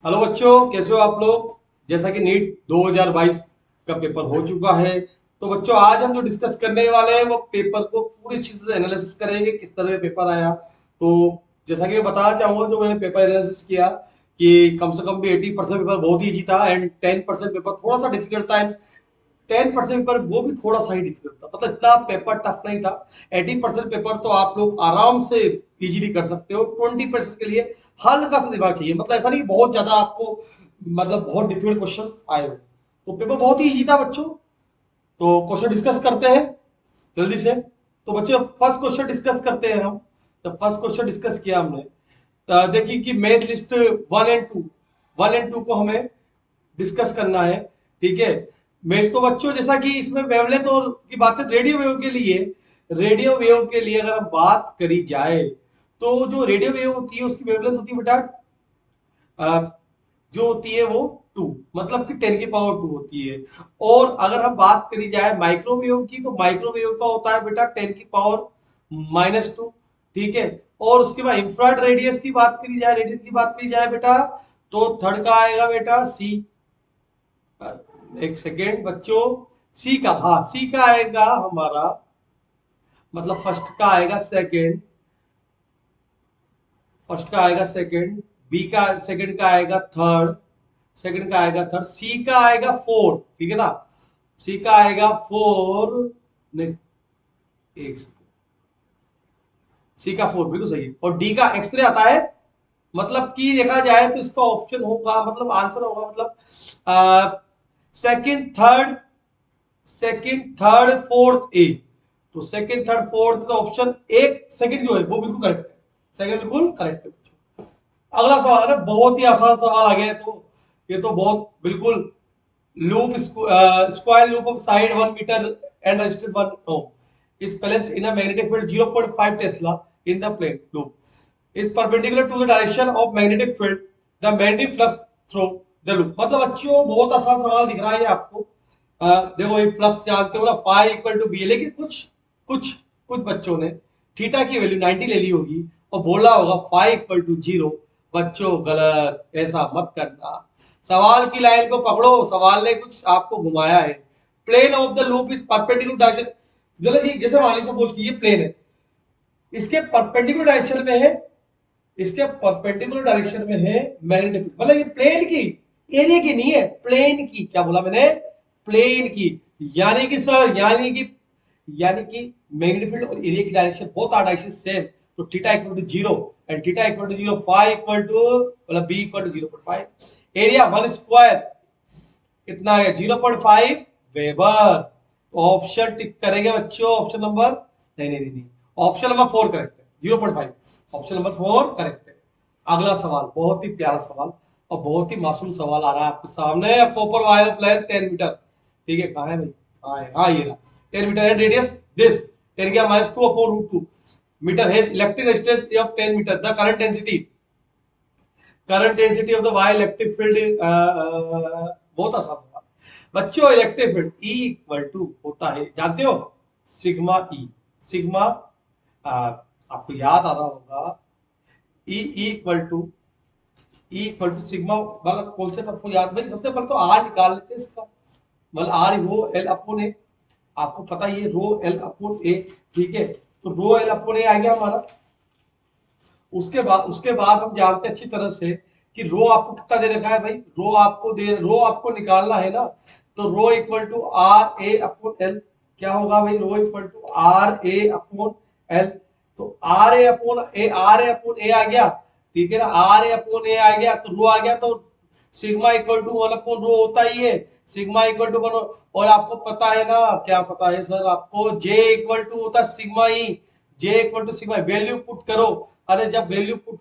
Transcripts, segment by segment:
Hello बच्चों, कैसे हो आप लोग। जैसा कि नीट 2022 का पेपर हो चुका है, तो बच्चों आज हम जो डिस्कस करने वाले हैं वो पेपर को पूरी चीज से एनालिसिस करेंगे, किस तरह का पेपर आया। तो जैसा कि मैं बताना चाहूंगा, जो मैंने पेपर एनालिसिस किया कि कम से कम भी 80% पेपर बहुत ईजी था एंड 10% पेपर थोड़ा सा डिफिकल्ट था एंड 10% पेपर वो भी थोड़ा सा ही डिफिकल्ट था, मतलब इतना पेपर टफ नहीं था। 80% पेपर तो आप लोग आराम से इजीली कर सकते हो। 20% के लिए हल्का सा दिमाग चाहिए, मतलब ऐसा नहीं बहुत ज्यादा आपको मतलब बहुत डिफिकल्ट क्वेश्चंस आए हो। तो पेपर बहुत ही इजी था बच्चों। तो क्वेश्चन डिस्कस करते हैं जल्दी से। तो बच्चों फर्स्ट क्वेश्चन डिस्कस करते हैं हम। तो फर्स्ट क्वेश्चन डिस्कस किया हमने, तो देखिए कि match list one and two को हमें डिस्कस करना है। ठीक है। मेष तो बच्चों जैसा कि इसमें वेवलेंथ और की बात है, रेडियो वेव के लिए अगर हम बात करी जाए, तो जो रेडियो वेव होती है उसकी वेवलेंथ होती है बेटा, जो होती है वो 2, मतलब कि 10 की पावर 2 होती है। और अगर हम बात करी जाए माइक्रोवेव की, तो माइक्रोवेव का होता है बेटा 10 की पावर -2। ठीक है। और उसके बाद इंफ्रारेड रेडियस की बात करी जाए, रेडियस की बात करी जाए बेटा, तो थर्ड का आएगा बेटा सी। एक सेकेंड बच्चों, सी का, हाँ सी का आएगा हमारा, मतलब फर्स्ट का आएगा सेकंड, बी का सेकंड का आएगा थर्ड, सी का आएगा फोर। ठीक है ना। सी का आएगा फोर, नहीं, एक सेकंड, सी का फोर बिल्कुल सही है। और डी का एक्सरे आता है, मतलब कि देखा जाए तो इसका ऑप्शन होगा, मतलब आंसर होगा, मतलब सेकंड थर्ड, फोर्थ ए। तो सेकंड थर्ड फोर्थ का ऑप्शन एक सेकंड जो है वो बिल्कुल करेक्ट है। सेकंड बिल्कुल करेक्ट है बच्चों। अगला सवाल, अरे बहुत ही आसान सवाल आ गया है। तो ये तो बहुत बिल्कुल, loop square loop of side 1 metre and resistance 1 ohm is placed in a magnetic field 0.5 tesla in the plane loop is perpendicular to the direction of magnetic field, the magnetic flux through the loop. मतलब बच्चों बहुत आसान सवाल दिख रहा है ये आपको। देखो ये फ्लक्स जानते हो ना, फाई इक्वल टू बी है, लेकिन कुछ कुछ बच्चों ने थीटा की वैल्यू 90 ले ली होगी और बोला होगा फाई इक्वल टू 0। बच्चों गलत, ऐसा मत करना। सवाल की लाइन को पकड़ो, सवाल ने कुछ आपको घुमाया है। Plane of the loop is perpendicular direction, गलत जी, जैसे मान ली सपोज की ये प्लेन है, इसके परपेंडिकुलर डायरेक्शन में है, इसके परपेंडिकुलर डायरेक्शन में है मैग्नेटिक फील्ड, मतलब ये प्लेन की, एरिया की नहीं है, प्लेन की। क्या बोला मैंने? प्लेन की। यानी कि सर, यानी कि मैग्नेटिक फील्ड और एरिया की direction both are direction same. तो theta equal to 0 and theta equal to 0, phi equal to, मतलब B equal to 0.5, area 1 square कितना है 0.5 वेबर। तो ऑप्शन टिक करेंगे बच्चों, ऑप्शन नंबर, नहीं नहीं नहीं नहीं, ऑप्शन नंबर 4 करेक्ट है, 0.5, ऑप्शन नंबर 4 करेक्ट है। अगला सवाल बहुत ही प्यारा सवाल और बहुत ही मासूम सवाल आ रहा है आपके सामने। Copper wire of length 10 metre. ठीक है, कहाँ है भाई, कहाँ है, हाँ ये रहा। 10 metre and radius this 10⁻²/√2 metre has electric resistance of 10 metre, the current density of the wire electric field. बहुत आसान था बच्चों। Electric field E equal to होता है, जानते हो, सिग्मा E। सिग्मा, आपको याद आ रहा होगा, ई इक्वल टू सिग्मा, मतलब कॉन्सेप्ट आपको याद, भाई सबसे पहले तो आर निकाल लेते हैं इसका, मतलब आर रो एल अपॉन ए, आपको पता ही है रो एल अपॉन ए। ठीक है। तो रो एल अपॉन ए आ गया हमारा। उसके बाद हम जानते हैं अच्छी तरह से कि रो आपको कितना दे रखा है भाई, रो आपको निकालना है ना। तो rho equal to R A upon L. क्या होगा भाई, rho equal to R A upon L. तो आर ए अपॉन ए आ गया। ठीक है ना, आर ए अपॉन ए आ गया तो रो आ गया। तो सिग्मा इक्वल टू 1/रो होता ही है, सिग्मा इक्वल टू 1। और आपको पता है ना, क्या पता है सर आपको, जे इक्वल टू होता है sigma E. J equal to sigma, value put करो। अरे जब वैल्यू पुट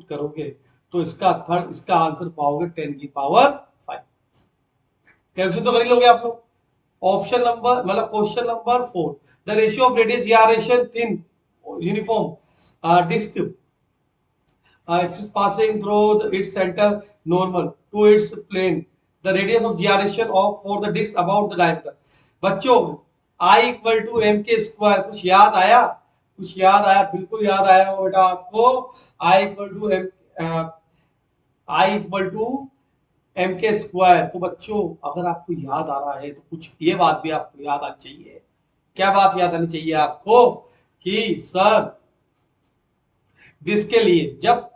करोगे तो इसका आंसर पाओगे 10 की पावर 5। कैलकुलेशन तो कर ही लोगे आप लोग। ऑप्शन नंबर, मतलब question number 4, the ratio of radius gyration thin uniform disc axis passing through its center normal to its plane, the radius of gyration of for the disc about the diameter। बच्चों I equal to M K square, कुछ याद आया? कुछ याद आया? बिल्कुल याद आया होगा बेटा आपको। I equal to M, I equal to M K square. तो बच्चों अगर आपको याद आ रहा है तो कुछ ये बात भी आपको याद आनी चाहिए। क्या बात याद आनी चाहिए आपको? कि सर डिस्क के लिए जब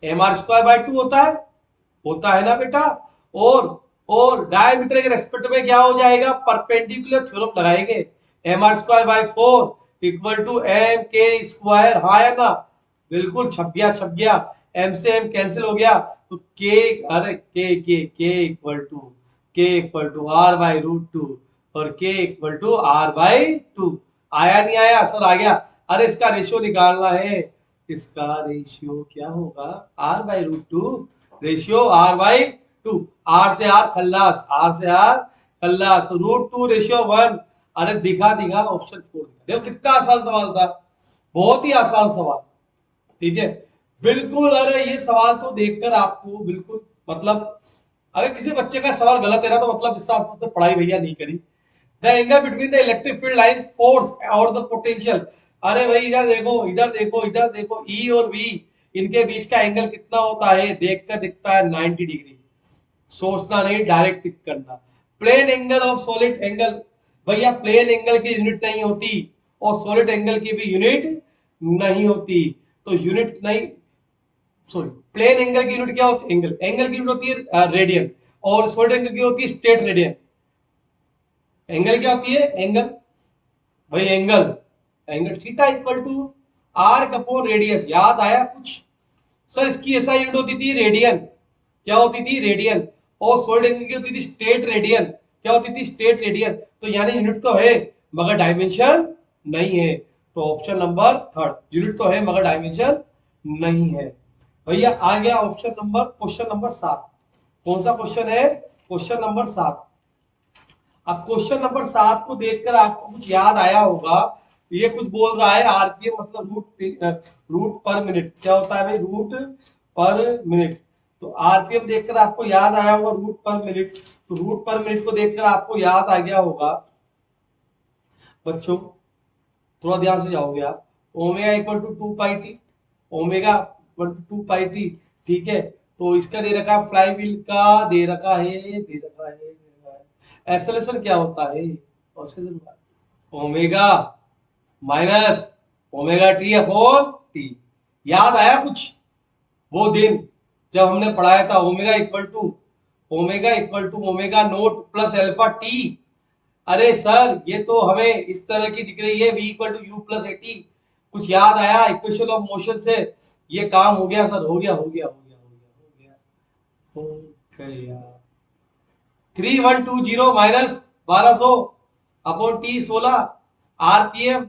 एम आर स्क्वायर बाय 2 होता है ना बेटा, और डायमीटर के रेस्पेक्ट में क्या हो जाएगा, परपेंडिकुलर थ्योरम लगाएंगे। M R square by 4 equal to M K square, हाँ है ना, बिल्कुल छप गया छप गया, एम से एम कैंसिल हो गया, तो के, अरे K equal to R by root two, और K equal to R by two. आया नहीं आया सर? आ गया। अरे इसका रेशियो निकालना है, इसका रेशियो क्या होगा, R by root two, ratio R by two, R से आर खल्लास, आर से आर खल्लास, तो रूट टू रेशियो 1। अरे दिखा दिखा, ऑप्शन 4 दिखा। देखो कितना आसान सवाल था, बहुत ही आसान सवाल। ठीक है, बिल्कुल। अरे ये सवाल तो देखकर आपको बिल्कुल, मतलब अगर किसी बच्चे का सवाल गलत है ना, तो मतलब इस हिसाब से उसने पढ़ाई भैया नहीं करी। The angle between the electric field lines force और द पोटेंशियल। अरे भाई इधर देखो इधर देखो इधर देखो, ई और वी, इनके बीच का एंगल कितना होता है, देखकर दिखता है 90 डिग्री। सोचना नहीं, डायरेक्ट टिक करना। Plane angle of solid angle, भैया प्लेन एंगल की यूनिट नहीं होती, और सॉलिड एंगल की भी यूनिट नहीं होती। तो यूनिट नहीं, सॉरी, प्लेन एंगल की यूनिट क्या होती है, एंगल की यूनिट होती है रेडियन, और सॉलिड एंगल की होती है स्ट्रेट रेडियन। एंगल क्या होती है, एंगल, भाई angle, angle theta equal to arc upon radius. याद आया कुछ? सर इसकी ऐसा यूनिट होती थी रेडियन, क्या होती थी, रेडियन, और सॉलिड एंगल की होती थी स्ट्रेट रेडियन, क्या होती थी, स्ट्रेट रेडियन। तो यानी यूनिट तो है मगर डायमेंशन नहीं है। तो ऑप्शन नंबर थर्ड, यूनिट तो है मगर डायमेंशन नहीं है। भैया आ गया ऑप्शन नंबर, क्वेश्चन नंबर 7। कौन सा क्वेश्चन है, क्वेश्चन नंबर 7। अब क्वेश्चन नंबर 7 को देखकर आपको कुछ याद आया होगा। ये कुछ बोल रहा है आरपीएम मतलब रूट पर मिनट, क्या होता है भाई, रूट पर मिनट। तो आरपीएम देखकर आपको याद आया होगा रूट पर मिनट। तो रूट पर मिनट को देखकर आपको याद आ गया होगा बच्चों, थोड़ा ध्यान से जाओगे आप। Omega equal to 2 pi t, omega equal to 2 pi t. ठीक है, तो इसका दे रखा है, फ्लाई व्हील का दे रखा है, दे रखा है, एक्सेलरेशन क्या होता है, omega minus omega t upon t. याद आया कुछ वो दिन जब हमने पढ़ाया था omega equal to omega naught plus alpha t. अरे सर ये तो हमें इस तरह की दिख रही है, v equal to u plus a t. कुछ याद आया इक्वेशन ऑफ मोशन से? ये काम हो गया सर, हो गया हो गया हो गया हो गया हो गया हो गया। 3120 माइनस 1200 अपॉन टी 16 आरपीएम।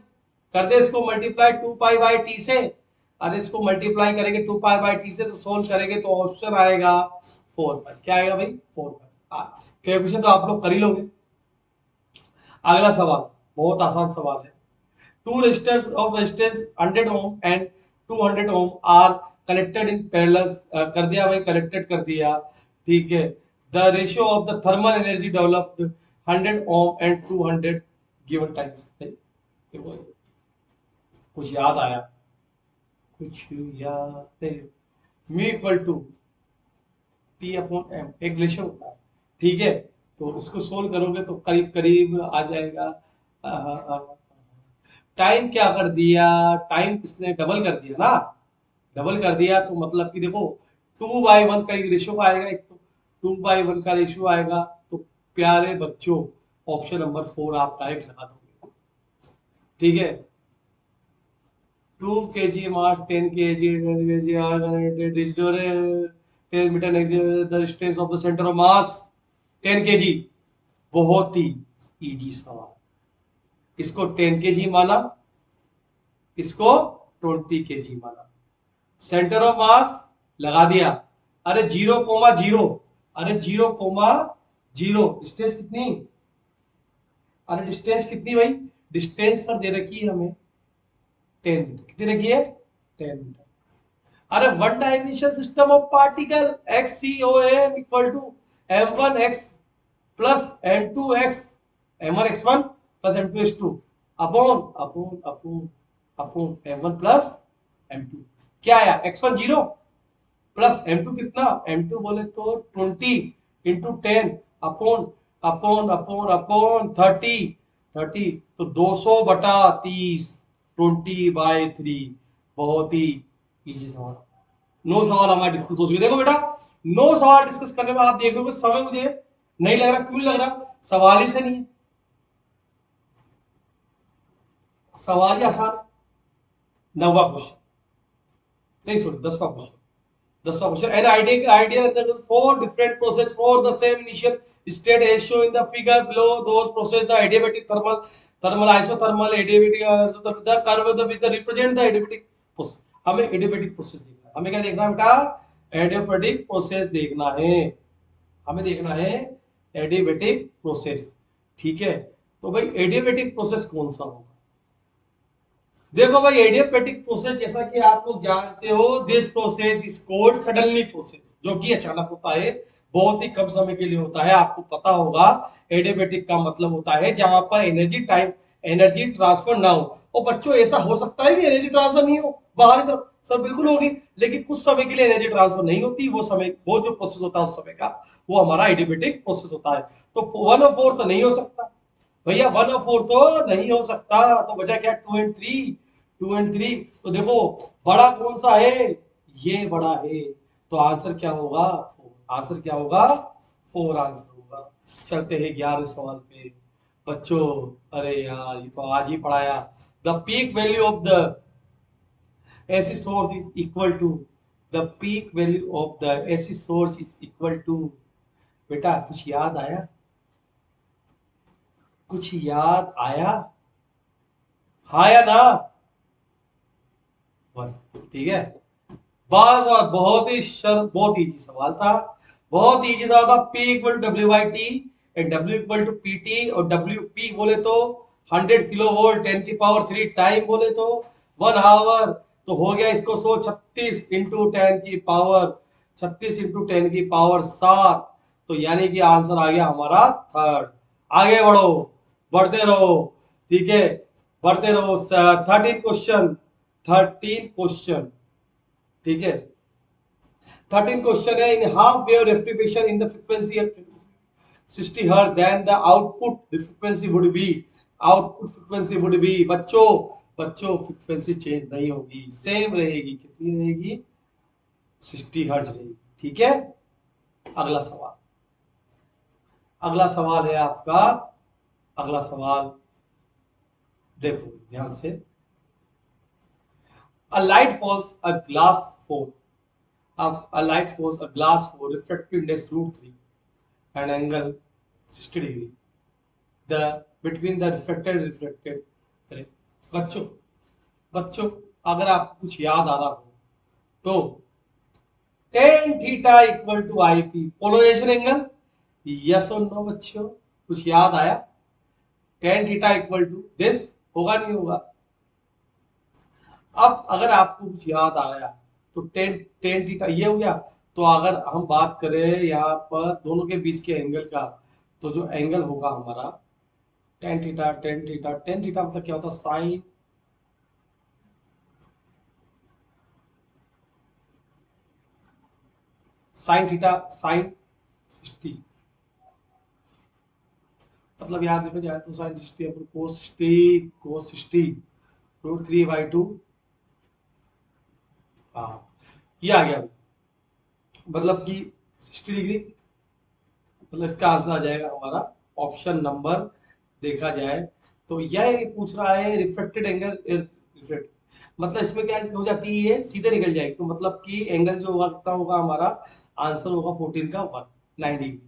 कर दे इसको मल्टीप्लाई 2 पाई बाई टी से। अरे इसको मल्टीप्लाई करेंगे 2 पाई बाई टी से, तो सोल्व करेंगे तो ऑप्शन आएगा 4 पाई। क्या आएगा भाई, 4 पाई। कैलकुलेशन तो आप लोग कर ही लोगे। अगला सवाल बहुत आसान सवाल है। Two resistors of resistance 100 ohm and 200 ohm are connected in parallel. कर दिया भाई, कनेक्टेड कर दिया। ठीक है, the ratio of the thermal energy developed 100 ohm and 200 given times. देखो कुछ याद आया, कुछ याद नहीं। Mu equal to t upon m एक रिलेशन होता है। ठीक है, तो इसको सोल्व करोगे तो करीब करीब आ जाएगा। टाइम क्या कर दिया, टाइम किसने डबल कर दिया ना, डबल कर दिया, तो मतलब कि देखो 2/1 का एक रेशियो आएगा, एक तो 2/1 का रेशियो आएगा। तो प्यारे बच्चों ऑप्शन नंबर 4 आप डायरेक्ट लगा दोगे। ठीक है, 2 kg mass 10 kg 10 metre the distance of the centre of mass 10 kg। बहुत ही इजी सवाल। इसको 10 kg माना, इसको 20 kg माना, सेंटर ऑफ मास लगा दिया। अरे 0,0, अरे 0,0, डिस्टेंस कितनी, अरे डिस्टेंस कितनी भाई, डिस्टेंस सर दे रखी है हमें 10 मीटर। कितनी रखी है, 10 मीटर। अरे one dimension system of particle x c o m equal to m1x plus m2x, m1x1 plus m2x2 upon upon upon upon m1 plus m2। क्या आया, x1 0, प्लस M2 कितना, M2 बोले तो 20 into 10 upon upon upon upon 30 तो 200/30 20/3। बहुत ही easy सवाल। 9 सवाल हमारे डिस्कस हो चुके। देखो बेटा 9 सवाल डिस्कस करने में आप देख लो समय मुझे नहीं लग रहा। क्यों लग रहा? सवाल ही से नहीं है, सवाल ही आसान है। 9वां क्वेश्चन, नहीं सॉरी 10वां क्वेश्चन, 10वां question. An idea four different process for the same initial state as show in the figure below those process the adiabatic thermal thermal isothermal adiabatic the curve the with represent the adiabatic process. हमें adiabatic process देखना है। हमें क्या देखना है बेटा? Adiabatic process देखना है। हमें देखना है एडियाबैटिक प्रोसेस। ठीक है, तो भाई एडियाबैटिक प्रोसेस कौन सा होगा? देखो भाई एडियाबैटिक प्रोसेस जैसा कि आप लोग जानते हो, this process is called suddenly process, जो कि अचानक होता है, बहुत ही कम समय के लिए होता है। आपको पता होगा एडियाबैटिक का मतलब होता है जहां पर एनर्जी ट्रांसफर ना हो। और बच्चों ऐसा हो सकता है कि एनर्जी ट्रांसफर नहीं हो बाहरी तरफ? सर बिल्कुल होगी, लेकिन कुछ समय के लिए एनर्जी ट्रांसफर नहीं होती। वो समय, वो जो प्रोसेस होता है उस समय का, वो हमारा एडियाबैटिक प्रोसेस होता है। तो 1/4 तो नहीं हो सकता भैया, 1/4 तो नहीं हो सकता। तो बचा क्या? 2 और 3, 2 और 3। तो देखो बड़ा कौन सा है? ये बड़ा है। तो आंसर क्या होगा? 4। आंसर क्या होगा? 4 आंसर होगा। चलते हैं 11वें सवाल पे बच्चों। अरे यार ये तो आज ही पढ़ाया। The peak value of the AC source is equal to, the peak value of the AC source is equal to, बेटा कुछ याद आया? कुछ याद आया? हाँ या ना? ठीक है, 12 सवाल। बहुत इजी सवाल था, बहुत इजी सवाल था। P equal to W/T and W equal to PT, और WP बोले तो 100 किलो वोल्ट 10⁻³ टाइम बोले तो 1 आवर। तो हो गया इसको 36 इंटू 10⁻, 36 इंटू 10⁻7। तो यानी कि आंसर आ गया हमारा 3rd। आगे बढ़ो, बढ़ते रहो। ठीक है, बढ़ते रहो। 13 क्वेश्चन। ठीक है, 13 क्वेश्चन है। In half wave rectification in the frequency 60 hertz, then the output frequency would be, output frequency would be. बच्चों बच्चों फ्रीक्वेंसी चेंज नहीं होगी, सेम रहेगी। कितनी रहेगी? 60 हर्ट्ज रहेगी। ठीक है, अगला सवाल। अगला सवाल है आपका, अगला सवाल देखो ध्यान से। A light falls a glass four, a light falls a glass four refractive index √3 and angle 60 degree, the between the reflected करें। बच्चों बच्चों अगर आपको कुछ याद आ रहा हो तो tan theta equal to IP polarisation angle, yes और नो? बच्चों कुछ याद आया? tan theta equal to this होगा, नहीं होगा? अब अगर आपको कुछ याद आया तो टेन टेन थीटा ये हो गया। तो अगर हम बात करें यहाँ पर दोनों के बीच के एंगल का, तो जो एंगल होगा हमारा टेन थीटा मतलब क्या होता है? साइन थीटा, साइन 60, मतलब याद देखो जाए तो साइन 60 अपन कोस 60 √3/2। हाँ, ये आ गया, मतलब कि 60 डिग्री। मतलब इसका आंसर आ जाएगा हमारा ऑप्शन नंबर, देखा जाए तो यह पूछ रहा है रिफ्लेक्टेड एंगल। रिफ्लेक्ट मतलब इसमें क्या हो जाती है, सीधे निकल जाएगी। तो मतलब कि एंगल जो होगा कितना होगा हमारा? आंसर होगा 14 का 1, 90 डिग्री।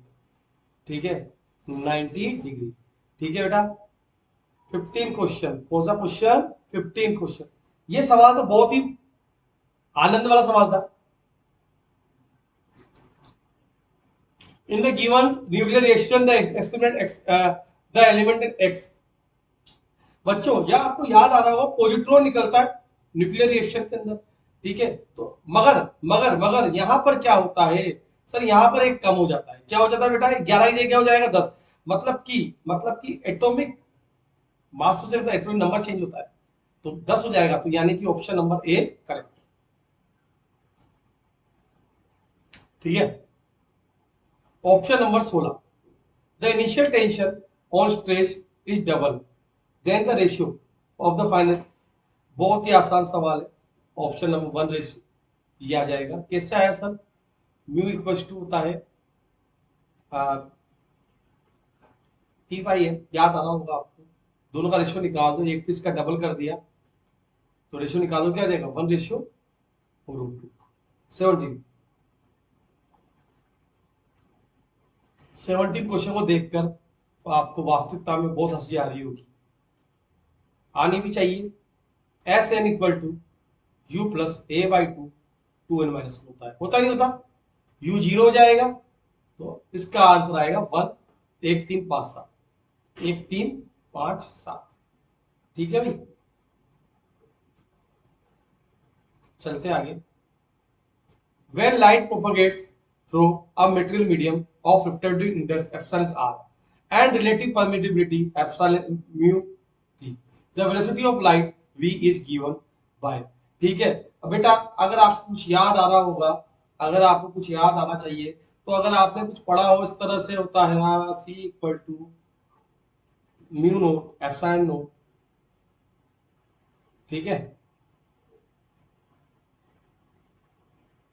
ठीक है, 90 डिग्री। ठीक है बेटा, 15 क्वेश्चन। कौन सा क्वेश्चन? 15 क्वेश्चन। ये सवाल तो बहुत ही आनंद वाला सवाल था। In the given nuclear reaction, the element X। बच्चों या आपको याद आ रहा होगा पॉजिट्रॉन निकलता है न्यूक्लियर रिएक्शन के अंदर। ठीक है, तो मगर मगर मगर यहाँ पर क्या होता है? सर यहाँ पर एक कम हो जाता है। क्या हो जाता है बेटा? 11 की जगह क्या हो जाएगा? 10। मतलब कि एटॉमिक मास से एटॉमिक नंबर चेंज होता है, तो 10 हो जाएगा। तो यानी कि ऑप्शन नंबर ए करेक्ट। ठीक है। Option number 16, the initial tension on stretch is double then the ratio of the final. बहुत ही आसान सवाल है। ऑप्शन नंबर 1 रेशियो ये आ जाएगा। कैसे आया सर? म्यू इक्वल टू होता है टी बाई एम, याद आना होगा आपको। दोनों का रेशियो निकाल दो, एक पीस का डबल कर दिया तो रेशियो निकालो, क्या आ जाएगा? 1 रेशियो रूट टू। 17 क्वेश्चन को देखकर तो आपको वास्तविकता में बहुत हंसी आ रही होगी, आनी भी चाहिए। S n equal to u plus a by two, 2n-1 होता नहीं होता? यू जीरो हो जाएगा तो इसका आंसर आएगा 1, 1 3 5 7, 1 3 5 7। ठीक है भाई, चलते आगे। When light propagates through a material medium of refractive index epsilon r and relative permittivity epsilon mu t, the velocity of light v is given by। ठीक है। अब बेटा अगर आपको कुछ याद आ रहा होगा, अगर आपको कुछ याद आना चाहिए तो अगर आपने कुछ पढ़ा हो इस तरह से होता है ना, c equal to mu naught epsilon naught. ठीक है,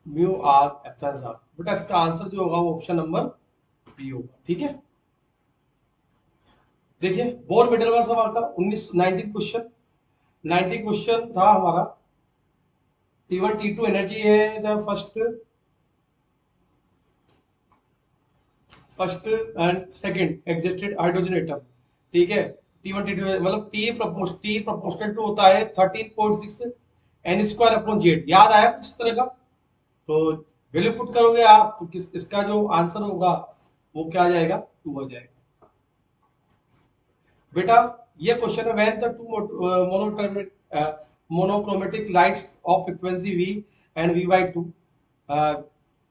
म्यू आर एप्सिलॉन आर। बेटा इसका आंसर जो होगा वो ऑप्शन नंबर बी होगा। ठीक है, देखिए बोर मेटल का सवाल था 19 क्वेश्चन, 90 क्वेश्चन था हमारा। T1 T2 एनर्जी है the first and second existed hydrogen atom. ठीक है, T1 T2 मतलब T प्रोपोर्शनल टू होता है 13.6 n स्क्वायर अपॉन जेड। याद आया कुछ तरह का? तो वैल्यू पुट करोगे आप तो किस इसका जो आंसर होगा वो क्या आ जाएगा? 2 आ जाएगा। बेटा ये क्वेश्चन है, when the two monochromatic lights off frequency v and v by 2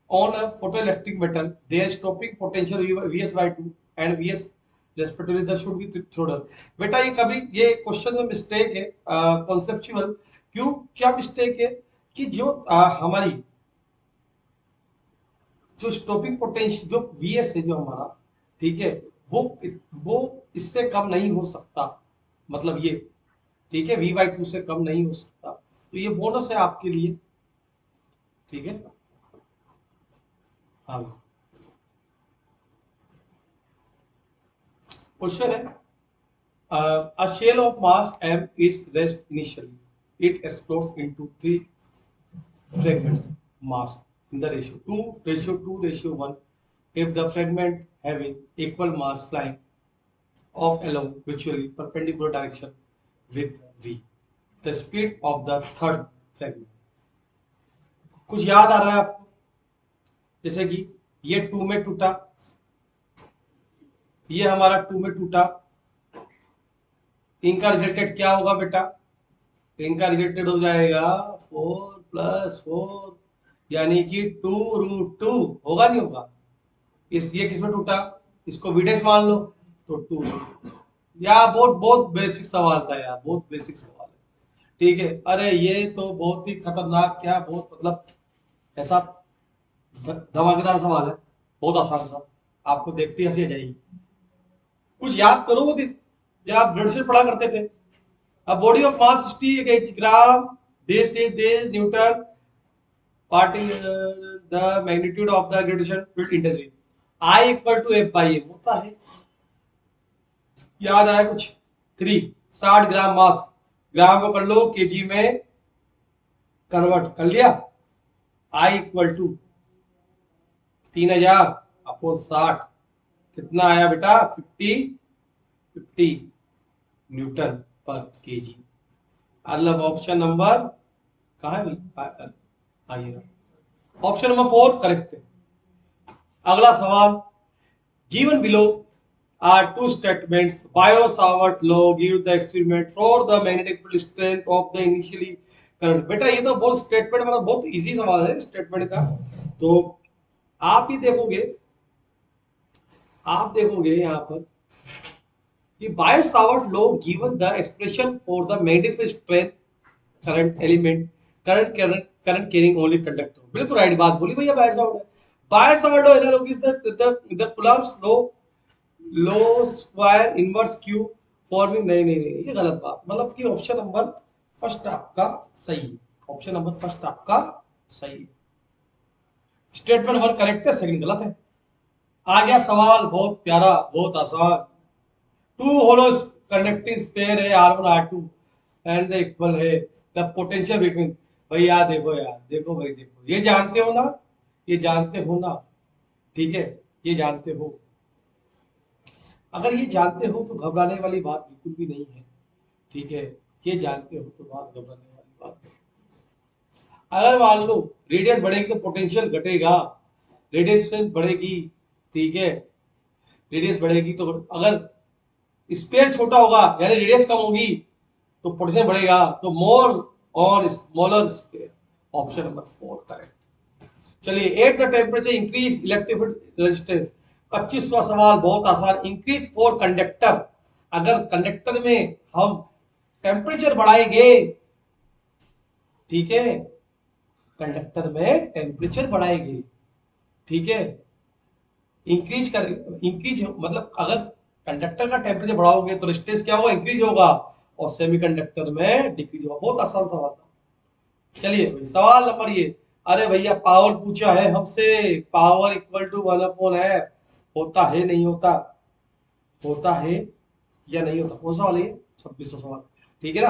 on a photoelectric metal, their stopping potential vs by 2 and vs respectively the should be through। बेटा ये कभी ये क्वेश्चन में मिस्टेक है कॉन्सेप्चुअल। क्यों, क्या mistake है कि जो हमारी जो स्टॉपिंग पोटेंशियल जो vs है जो हमारा, ठीक है, वो इससे कम नहीं हो सकता, मतलब ये, ठीक है, v by 2 से कम नहीं हो सकता। तो ये बोनस है आपके लिए। ठीक है, हाँ क्वेश्चन है, a shell of mass m is rest initially, it explodes into 3 fragments mass in the ratio 2:1 if the fragment having equal mass flying off along virtually perpendicular direction with v, the speed of the third fragment। कुछ याद आ रहा है आपको? जैसे कि ये 2 में टूटा, ये हमारा 2 में टूटा, इनका रिजल्टेड क्या होगा बेटा? इनका रिजल्टेड हो जाएगा 4 + 4 यानी कि 2√2 होगा नहीं होगा? ये किसमें टूटा? इसको विडेस मान लो तो 2। यार बहुत बहुत बेसिक सवाल था यार, बहुत बेसिक सवाल है। ठीक है, अरे ये तो बहुत ही खतरनाक, क्या बहुत मतलब ऐसा धमाकेदार सवाल है, बहुत आसान सा, आपको देखते ही हंसी आ जाएगी। कुछ याद करो वो दिन जब आप ब्लड से पढ़ा करते थे। अब बॉडी ऑफ मास 60 ग्राम, देश newton, parting the magnitude of the gravitation field intensity I equal to F by M होता है। याद आया कुछ? 60 ग्राम मास, ग्राम को कर लो केजी में कन्वर्ट कर लिया। I इक्वल टू 3000 अपॉन 60 कितना आया बेटा? 50 न्यूटन पर केजी। मतलब ऑप्शन नंबर कहाँ है भाई? आइए, ऑप्शन नंबर 4 करेक्ट है। अगला सवाल, given below are two statements. Biot-Savart law gives the experiment for the magnetic field strength of the initially current। बेटा ये तो बहुत स्टेटमेंट मतलब बहुत इजी सवाल है स्टेटमेंट का। तो आप ही देखोगे, आप देखोगे यहाँ पर कि Biot-Savart law given the expression for the magnetic field strength current element current carrying only conductor। बिल्कुल राइट बात बोली भैया Biot-Savart ने। Biax-Addo analog is the Coulomb's law square inverse Q forming नहीं ये गलत बात, मतलब कि ऑप्शन नंबर फर्स्ट आपका सही है, ऑप्शन नंबर फर्स्ट आपका सही है। स्टेटमेंट वन करेक्ट है, सेकंड गलत है। आ गया सवाल बहुत प्यारा, बहुत आसान। टू होलो कंडक्टिंग पेयर है R1 R2 and the equal है द पोटेंशियल बिटवीन। भाई यार देखो, यार देखो भाई देखो, ये जानते हो ना, ये जानते हो ना, ठीक है, ये जानते हो। अगर ये जानते हो तो घबराने वाली बात बिल्कुल भी नहीं है, ठीक है, ये जानते हो तो बात घबराने वाली बात नहीं। अगर मान लो रेडियस बढ़ेगी तो पोटेंशियल घटेगा, रेडियस बढ़ेगी, ठीक है, रेडियस बढ़ेगी तो अगर स्पेयर छोटा होगा यानी रेडियस कम होगी तो पोटेंशियल बढ़ेगा, तो more on smaller sphere, option number 4 correct. चलिए, at the temperature increase electric resistance, 25वां सवाल बहुत आसान। इंक्रीज फॉर कंडक्टर, अगर कंडक्टर में हम टेम्परेचर बढ़ाएंगे, ठीक है, कंडक्टर में टेम्परेचर बढ़ाएंगे, ठीक है, इंक्रीज कर, इंक्रीज मतलब अगर कंडक्टर का टेम्परेचर बढ़ाओगे तो रेजिस्टेंस क्या होगा, इंक्रीज होगा, और सेमीकंडक्टर में डिक्रीज होगा। बहुत आसान सवाल था। चलिए भाई सवाल नंबर ये, अरे भैया पावर पूछा है हमसे, पावर इक्वल टू 1/f होता है नहीं होता, होता है या नहीं होता, कौन सा वाला ये 26वां सवाल, ठीक है ना,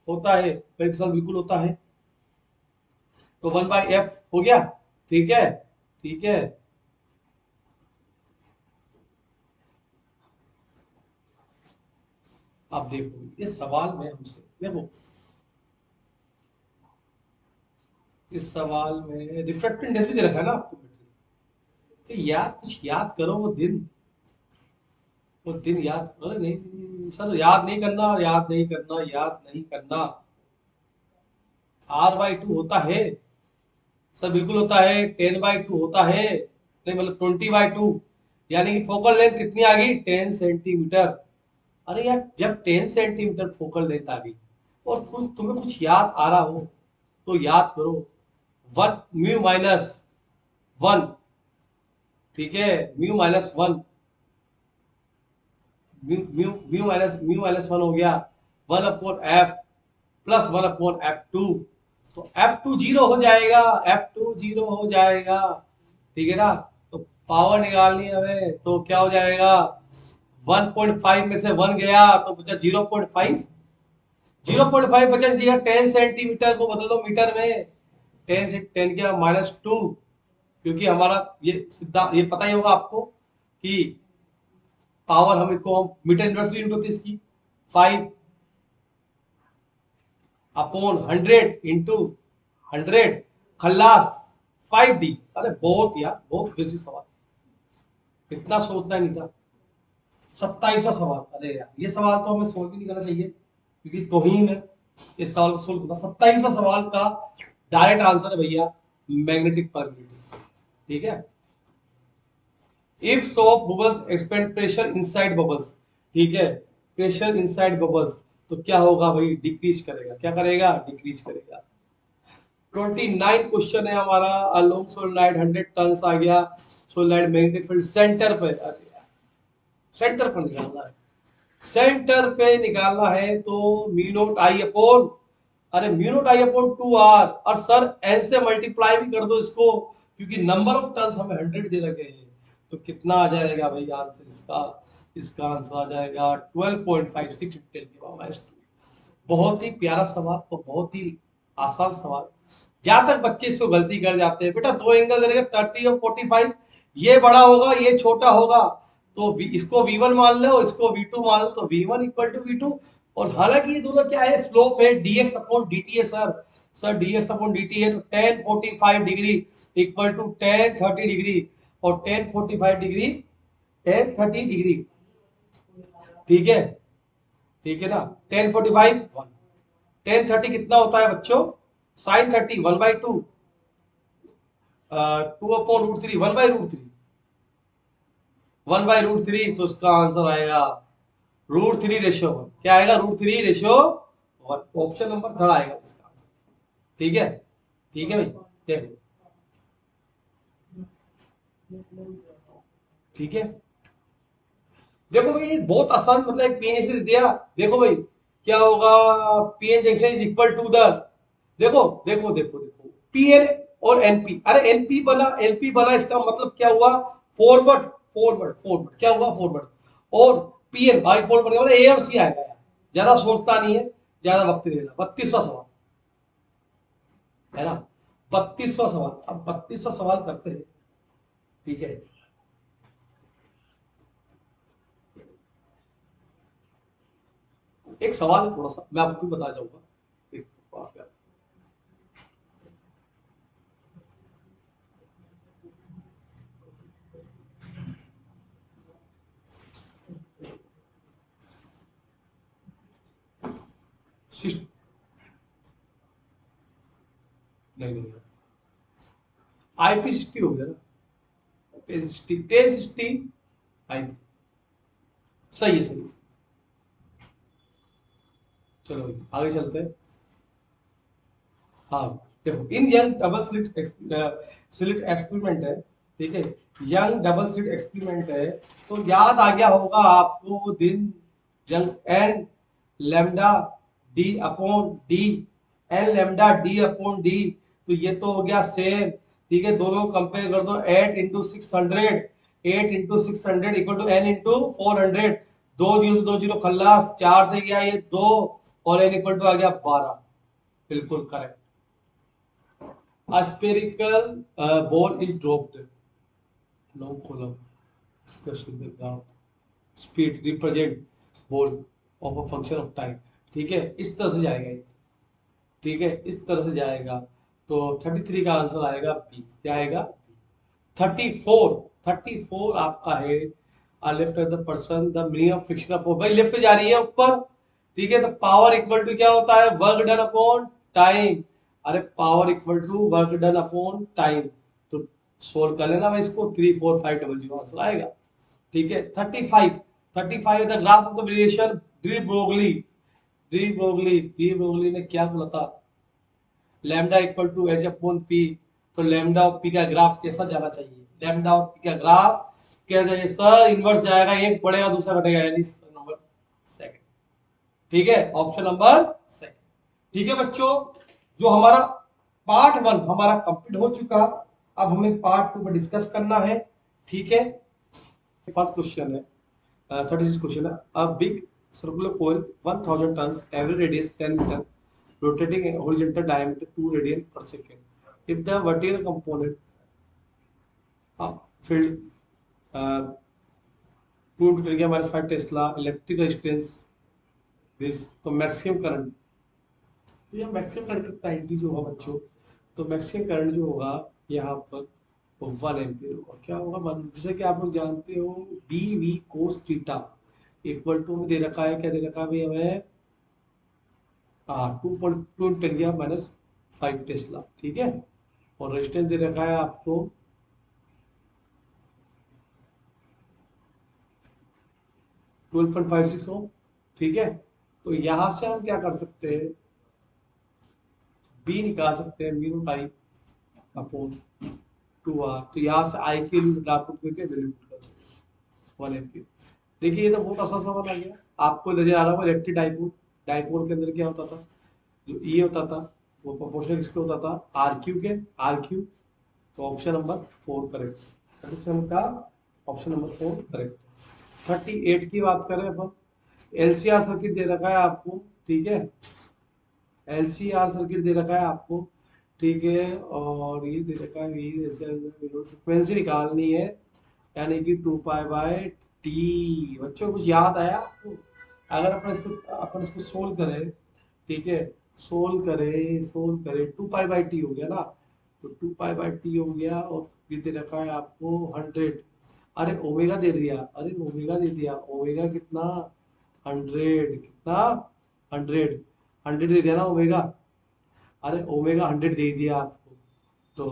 होता है भाई सवाल, बिल्कुल होता है। तो 1/f हो गया, ठीक है, ठीक है। अब देखो ये सवाल में हमसे, देखो इस सवाल में रिफ्रैक्टिव इंडेक्स भी दे रखा है ना आपको, कि यार कुछ याद करो वो दिन, वो दिन याद करो। अरे नहीं, नहीं सर, याद नहीं करना, याद नहीं करना, याद नहीं करना। R/2 होता है सर, बिल्कुल होता है। 10/2 होता है, नहीं मतलब 20/2, यानी कि फोकल लेंथ कितनी आ गई, 10 सेंटीमीटर। अरे यार जब 10 सेंटीमीटर फोकल लेंथ आ गई और तुम्हें कुछ याद आ रहा हो तो याद करो, 1 म्यू माइनस 1, ठीक है, म्यू माइनस वन हो गया, 1/f प्लस 1/f2, तो F2 जीरो हो जाएगा, F2 जीरो हो जाएगा, ठीक है ना। तो पावर निकालनी है हमें, तो क्या हो जाएगा, 1.5 में से 1 गया तो बचा 0.5, 0.5 बचा जी, 10 सेंटीमीटर को बदल दो मीटर में, 10 से 10 क्या -2, क्योंकि हमारा ये सिद्धांत, ये पता ही होगा आपको कि पावर हम मीटर इनवर्स यूनिट होती है इसकी, 5/100 इंटू 100 खल्लास 5D। अरे बहुत यार, बहुत बेसिक सवाल, इतना सोचना नहीं था। 27वां सवाल, अरे यार ये सवाल तो हमें सोल्व ही नहीं करना चाहिए क्योंकि तौहीन है इस सवाल को सोल्व करना। 27वां सवाल का डायरेक्ट आंसर है भैया मैग्नेटिक परमिटिविटी, ठीक है। If soap bubbles expand pressure inside bubbles, ठीक है, प्रेशर इनसाइड बबल्स, तो क्या होगा भाई, डिक्रीज करेगा, क्या करेगा, डिक्रीज करेगा। 29 क्वेश्चन है हमारा। अलोंग सोलनाइड 100 टन आ गया, सोलनाइड मैग्नेटिक फील्ड सेंटर पे, अरे यार सेंटर पर निकालना है, सेंटर पे निकालना है तो म्यू नॉट आई अपॉन, अरे mu not I upon 2r, और सर n से मल्टीप्लाई भी कर दो इसको क्योंकि नंबर ऑफ टन्स हमें 100 दे रखे हैं। तो कितना आ जाएगा भाई आंसर इसका, इसका आंसर आ जाएगा 12.56 10 की पावर -2। बहुत ही प्यारा सवाल और बहुत ही आसान सवाल। जहां तक बच्चे इसको गलती कर जाते हैं, बेटा दो एंगल दे रखे 30 और 45, ये बड़ा होगा ये छोटा होगा, तो इसको V1 मान लो, इसको V2 मान लो, तो V1 इक्वल टू V2। और हालांकि ये दोनों क्या है, स्लोप है, dx अपॉन dt है sir, sir dx upon dt है, तो tan 45 degree equal to tan 30 degree, और tan 45 डिग्री tan 30 डिग्री, ठीक है, ठीक है ना। tan 45 1, tan 30 कितना होता है बच्चों, sin 30 1/2, 2/√3, 1/√3, 1/√3, तो इसका आंसर आएगा √3/1। क्या आएगा, √3/1, ऑप्शन नंबर थर्ड आएगा इसका आंसर, ठीक है, ठीक है भाई। देखो ठीक है, देखो भाई बहुत आसान, मतलब एक पीएन से दिया, देखो भाई क्या होगा, PN junction is equal to the, देखो देखो देखो देखो पीएन और एनपी, अरे एनपी बना, एनपी बना, इसका मतलब क्या हुआ, फॉरवर्ड फॉरवर्ड फॉरवर्ड, क्या हुआ फॉरवर्ड, और पीएन भाई फॉरवर्ड मतलब ए और सी आएगा यार, ज्यादा सोचता नहीं है, ज्यादा वक्त नहीं लेना। 32वां सवाल है ना, 32वां सवाल, अब 32वां सवाल करते हैं, ठीक है। एक सवाल है थोड़ा सा, मैं आपको भी बता जाऊंगा, एक बात। सिस्ट- नहीं नहीं, आईपी 60 हो गया ना, 1060 आईपी, सही है, सही है। चलो भाई, आगे चलते हैं। हाँ, देखो in Young double slit slit experiment है, ठीक है, यंग डबल स्लिट एक्सपेरिमेंट है, तो याद आ गया होगा आपको दिन, Young n lambda d upon d, n lambda d upon d, तो ये तो हो गया सेम, ठीक है, दोनों कंपेयर कर दो, 8 into 600, 8 into 600 equal to n into 400, दो जीरो से दो जीरो खल्लास, चार से गया ये दो, और एन इक्वल टू आ गया 12, बिल्कुल correct. A spherical ball is dropped. No column. Discuss with the graph. Speed represent ball of a function of time. ठीक है, इस तरह से जाएगा ये, ठीक है, इस तरह से जाएगा, तो 33 का आंसर आएगा बी, क्या आएगा, 34, 34 आपका है। Left the person the meaning of friction of, भाई लेफ्ट जा रही है ऊपर, ठीक है, तो पावर इक्वल टू क्या होता है, वर्क डन अपॉन टाइम, अरे power equal to work done upon time, तो सोल्व कर लेना भाई इसको, 34500 आंसर आएगा, ठीक है। 35, 35 the graph of the variation de Broglie, de Broglie, de Broglie ने क्या बोला था, lambda equal to h upon p, तो लैम्डा और पी का ग्राफ कैसा जाना चाहिए, लैम्डा और पी का ग्राफ क्या चाहिए सर, इनवर्स जाएगा, एक बढ़ेगा दूसरा घटेगा, यानी नंबर सेकंड, ठीक है, ऑप्शन नंबर सेकंड, ठीक है बच्चों। जो हमारा पार्ट वन हमारा कंप्लीट हो चुका, अब हमें पार्ट टू में डिस्कस करना है, ठीक है। फर्स्ट क्वेश्चन है, 36 क्वेश्चन है, a big circular coil 1000 tons, every radius 10 meter, rotating a horizontal diameter 2 radian per second. If the vertical component filled 2 into 10 minus 5 Tesla electric resistance this, तो maximum current, तो यह maximum current कितना है जो होगा बच्चों, तो मैक्सिमम करंट जो होगा यहाँ पर 1 एम्पियर होगा, क्या होगा जैसे कि आप लोग जानते हो b v cos theta equal to में दे रखा है, क्या दे रखा है भाई हमें, 2.2 10 - 5 टेस्ला, ठीक है, और रेजिस्टेंस दे रखा है आपको 12.56 ओम, ठीक है, तो यहां से हम क्या कर सकते हैं, बी निकाल सकते हैं, म्यू आई अपॉन 2 आर, तो यहाँ से आई के लिए ड्राफ्ट करके वैल्यू पुट कर दो 1 एम्पियर। देखिए ये तो बहुत आसान सवाल आ गया, आपको नजर आ रहा होगा इलेक्ट्रिक डाइपोल, डाइपोल के अंदर क्या होता था, जो ई होता था वो प्रोपोर्शनल किसके होता था, आर क्यू के, आर क्यू, तो ऑप्शन नंबर 4 करेक्ट, 37 का ऑप्शन नंबर 4 करेक्ट। 38 की बात करें अपन, एलसीआर सर्किट दे रखा है आपको, ठीक है, एलसीआर सर्किट दे रखा है आपको, ठीक है, और ये दे रखा है फ्रीक्वेंसी निकालनी है, यानी कि 2 पाई बाय टी, बच्चों कुछ याद आया आपको, अगर अपन इसको सोल्व करें, ठीक है, सोल्व करें 2 पाई बाय टी हो गया ना, तो 2 पाई बाय टी हो गया, और ये दे रखा है आपको 100, अरे ओमेगा दे दिया, अरे ओमेगा दे दिया, ओमेगा कितना, 100, कितना, 100, 100 दे दिया ना ओमेगा, अरे ओमेगा 100 दे दिया आपको, तो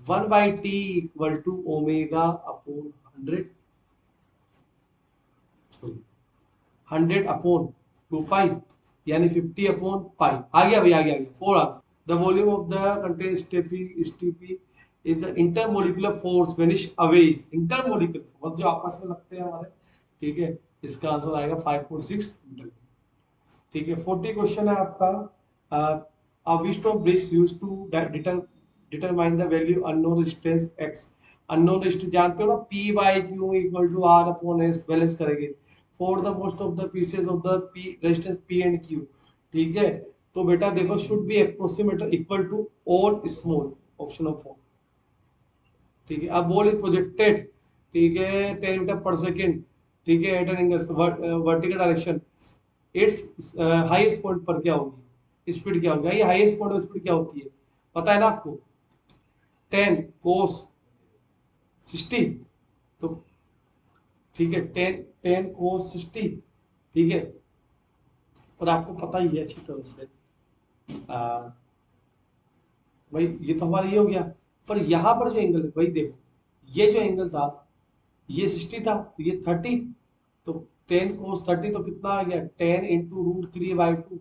1/t equal to omega upon 100, 100/2 pi, यानी 50/पाई, आ गया भैया, आ गया 4 answer. The volume of the content steepy is the intermolecular force vanish away. Intermolecular force जो आपस में लगते हैं हमारे, ठीक है, इसका आंसर आएगा 5.6 मीटर। ठीक है, 40 क्वेश्चन है आपका। Wheatstone bridge used to determine the value unknown resistance X. Unknown resistance जानते हो ना, P by Q equal to R upon S, balance करेंगे for the most of the pieces of the P resistance P and Q. ठीक है, तो बेटा देखो should be approximate equal to all small, option of 4। ठीक है, अब ball is projected, ठीक है, 10 मीटर पर सेकेंड, ठीक है, at an angle vertical direction, its highest point पर क्या होगी, स्पीड क्या होगी? ये हाईएस्ट पॉइंट पर स्पीड क्या होती है पता है ना आपको? 10 कोस 60। तो ठीक है, 10 कोस 60, ठीक है, और आपको पता ही है अच्छी तरह से। भाई ये तो हमारा ये हो गया, पर यहाँ पर जो एंगल है भाई देखो, ये जो एंगल था ये 60 था, तो ये 30, तो 10 कोस 30 तो कितना आ गया, 10 इंटू रूट 3/2,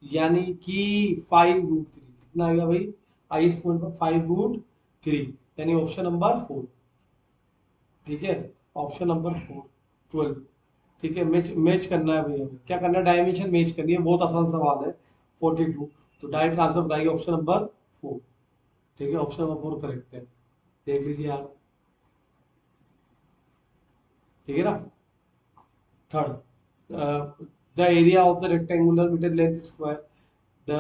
यानी कि 5√3। कितना आ गया भाई? हाईएस्ट पॉइंट पर 5√3, यानी ऑप्शन नंबर 4। ठीक है, ऑप्शन नंबर 4, 12। ठीक है, मैच मैच करना है भैया, हमें क्या करना है, डायमेंशन मैच करनी है, बहुत आसान सवाल है। 42, तो डायरेक्ट आंसर बताइए ऑप्शन नंबर 4। ठीक है, ऑप्शन नंबर 4 करेक्ट है, देख लीजिए आप। ठीक है ना। Third, the area of the rectangular metre length square, the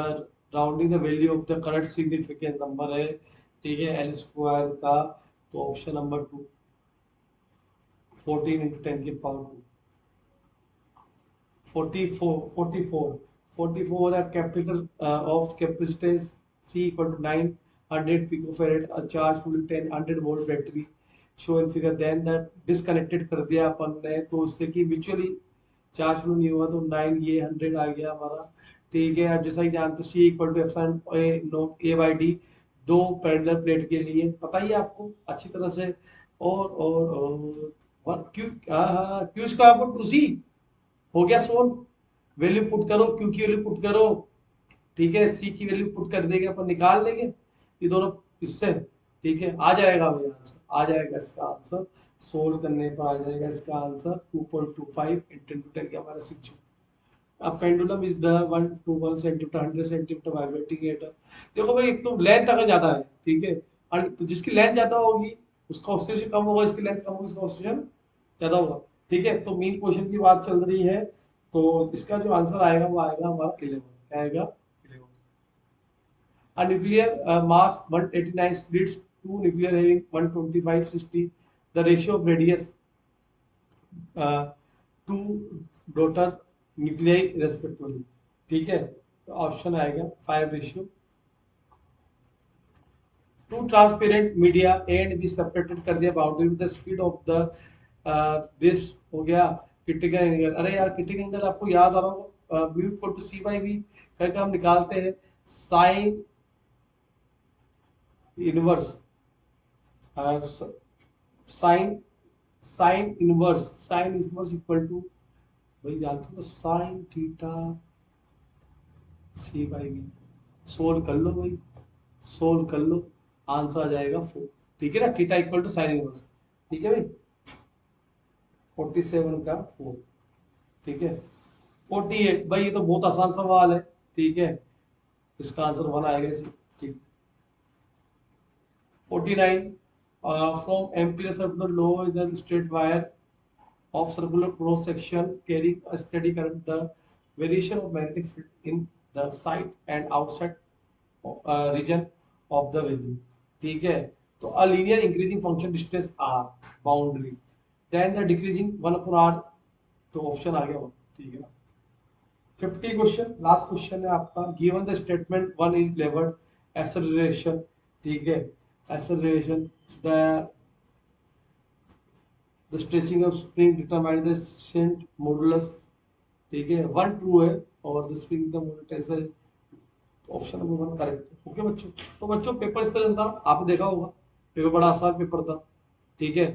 rounding the value of the current significant number है, ठीक है, एल स्क्वायर का, तो ऑप्शन नंबर 2, 14 इंटू 10 की पावर 2। 44 है capital of capacitance C equal to 900 picofarad, a charge full 10 volt battery show in figure, then that disconnected कर दिया अपन ने, तो उससे कि म्यूचुअली चार्ज फ्लो नहीं हुआ, तो 9 ये 100 आ गया हमारा। ठीक है, अब जैसा कि जानते हो C equal to epsilon A by d, दो पैरेलल प्लेट के लिए पता ही है आपको अच्छी तरह से। और क्यू क्यू स्क्वायर आपको 2C हो गया सोल्व। वैल्यू पुट करो, क्यू की वैल्यू पुट करो, ठीक है, सी की वैल्यू पुट कर देंगे अपन, निकाल लेंगे ये दोनों इससे। ठीक है, आ जाएगा भैया आंसर, आ जाएगा इसका आंसर, सोल्व करने पर आ जाएगा इसका आंसर 2.25 × 10 के हमारा 6। अब pendulum is the 1 to 1 centimetre 100 centimetre vibrating eight. देखो भाई, एक तो लेंथ अगर ज्यादा है, ठीक है, और तो जिसकी लेंथ ज्यादा होगी उसका ऑक्सीजन कम होगा, इसकी लेंथ कम होगी, इसका ऑक्सीजन ज्यादा होगा। ठीक है, तो मीन क्वेश्चन की बात चल रही है, तो इसका जो आंसर आएगा वो आएगा हमारा 11। क्या आएगा? 11। A nuclear mass 189 splits two nuclear having 125/60, the ratio of radius to daughter nuclei respectively. ठीक है, तो ऑप्शन आएगा 5:2। Two transparent media and b separated कर दिया boundary with the speed of the this हो गया क्रिटिकल एंगल। अरे यार क्रिटिकल एंगल आपको याद आ रहा होगा, म्यू इक्वल टू C/V करके हम निकालते हैं sine inverse, sine sine inverse equal to, वही जानते हो, साइन थीटा C/V। सोल्व कर लो भाई, सोल्व कर लो, आंसर आ जाएगा 4। ठीक है ना, theta equal to sine inverse. ठीक है भाई, 47 का 4। ठीक है, 48 भाई ये तो बहुत आसान सवाल है। ठीक है, इसका आंसर 1 आएगा इसी। ठीक, 49, from ampere circular low is a straight wire of circular cross section carrying a steady current, the variation of magnetic field in the side and outside region of the value। ठीक है, तो a linear increasing function distance r boundary, then the decreasing 1/r, तो option आ गया 1। ठीक है, 50 question, last question है आपका। Given the statement 1 is levered acceleration, ठीक है, acceleration, the stretching of spring determine the sent modulus. ठीक है, 1 ट्रू है और the spring the modulus tensor, option number 1 correct है। ओके बच्चों, तो बच्चों पेपर इस तरह से था, आपने देखा होगा पेपर बड़ा आसान पेपर था। ठीक है,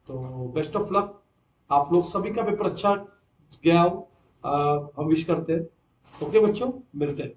तो बेस्ट ऑफ लक, आप लोग सभी का पेपर अच्छा गया हो, हम विश करते हैं। ओके बच्चों, मिलते हैं।